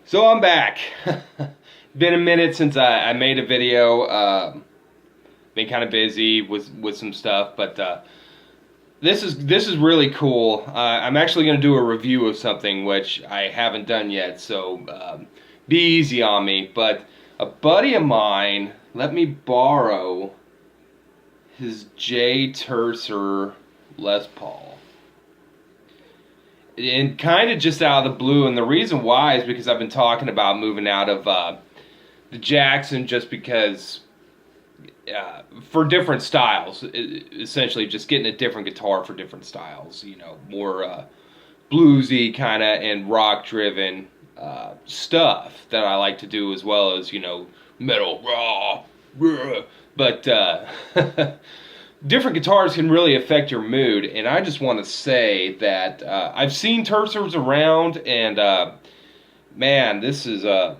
So I'm back. Been a minute since I made a video. Been kind of busy with some stuff, but this is really cool. I'm actually going to do a review of something which I haven't done yet, so be easy on me. But a buddy of mine let me borrow his Turser Les Paul. And kind of just out of the blue, and the reason why is because I've been talking about moving out of the Jackson just because for different styles, essentially just getting a different guitar for different styles, you know, more bluesy kind of and rock driven stuff that I like to do, as well as, you know, metal raw, but different guitars can really affect your mood. And I just want to say that I've seen Tursers around, and man, it's a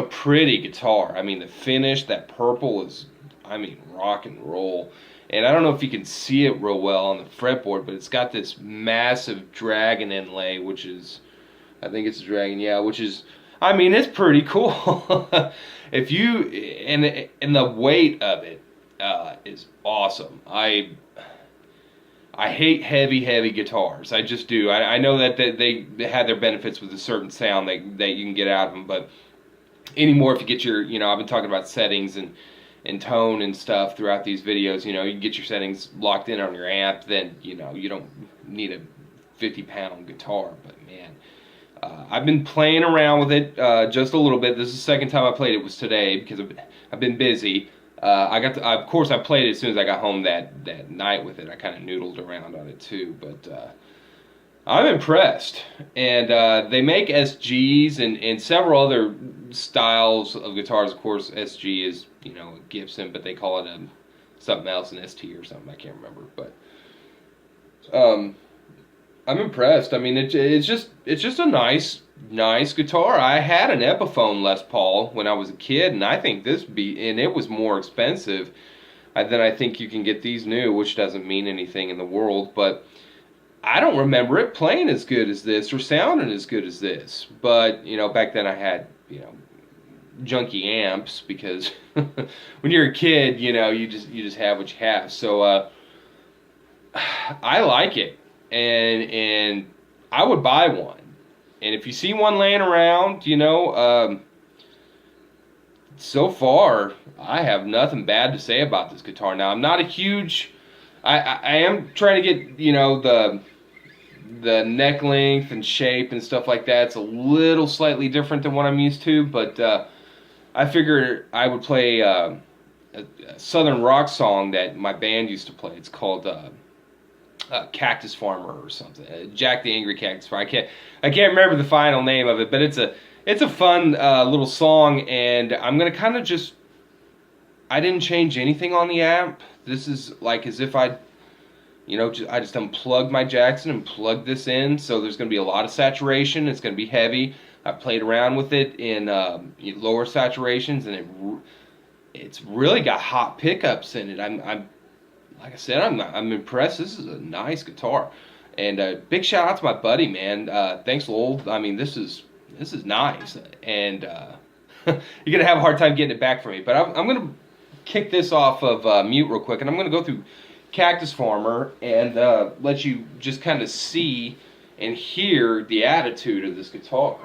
pretty guitar. I mean, the finish, that purple is, I mean, rock and roll. And I don't know if you can see it real well on the fretboard, but it's got this massive dragon inlay, which is, I think it's a dragon, yeah, which is, I mean, it's pretty cool. If you, and the weight of it is awesome. I hate heavy guitars. I just do. I know that they have their benefits with a certain sound that you can get out of them, but anymore, if you get your, you know, I've been talking about settings and tone and stuff throughout these videos. You know, you get your settings locked in on your amp, then, you know, you don't need a 50-pound guitar. But man, I've been playing around with it just a little bit. This is the second time I played it, was today, because I've been busy. Of course, I played it as soon as I got home that night with it. I kind of noodled around on it too, but I'm impressed. And they make SGs and several other styles of guitars. Of course, SG is, you know, a Gibson, but they call it something else, an ST or something. I can't remember, but I'm impressed. I mean, it's just a nice guitar. I had an Epiphone Les Paul when I was a kid, and I think and it was more expensive than I think you can get these new, which doesn't mean anything in the world, but I don't remember it playing as good as this or sounding as good as this. But, you know, back then I had, you know, junky amps, because when you're a kid, you know, you just have what you have. So I like it, and I would buy one. And if you see one laying around, you know, so far I have nothing bad to say about this guitar. Now, I'm not a huge, I am trying to get, you know, the neck length and shape and stuff like that. It's a little slightly different than what I'm used to, but I figured I would play a southern rock song that my band used to play. It's called Cactus Farmer or something. Jack the Angry Cactus Farmer. I can't remember the final name of it, but it's a fun little song, and I'm gonna kind of just, I didn't change anything on the amp. This is like as if I just unplugged my Jackson and plugged this in, so there's gonna be a lot of saturation. It's gonna be heavy. I played around with it in lower saturations, and it's really got hot pickups in it. I'm like I said, I'm impressed. This is a nice guitar, and big shout out to my buddy, man. Thanks, Lowell. I mean, this is nice, and you're gonna have a hard time getting it back from me. But I'm gonna kick this off of mute real quick, and I'm gonna go through Cactus Farmer and let you just kind of see and hear the attitude of this guitar.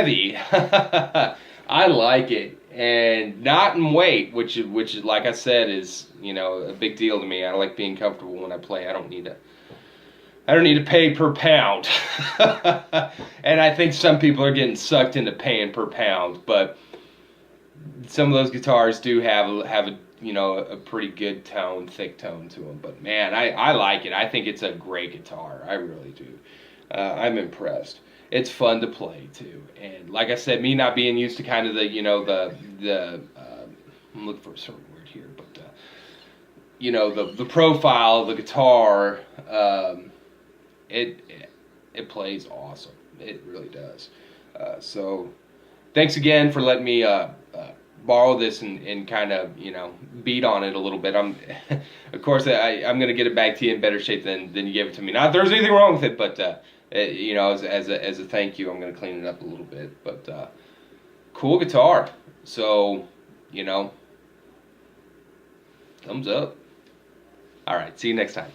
heavy. I like it, and not in weight, which is like I said is a big deal to me. I like being comfortable when I play. I don't need to pay per pound. And I think some people are getting sucked into paying per pound, but some of those guitars do have a pretty good tone, thick tone to them. But man, I like it. I think it's a great guitar. I really do. I'm impressed. It's fun to play too, and like I said, me not being used to kind of the I'm looking for a certain word here, but the profile of the guitar, it plays awesome. It really does. So thanks again for letting me borrow this and kind of beat on it a little bit. Of course I'm gonna get it back to you in better shape than you gave it to me. Not that there's anything wrong with it, but as a thank you, I'm gonna clean it up a little bit. But cool guitar. So thumbs up. All right, see you next time.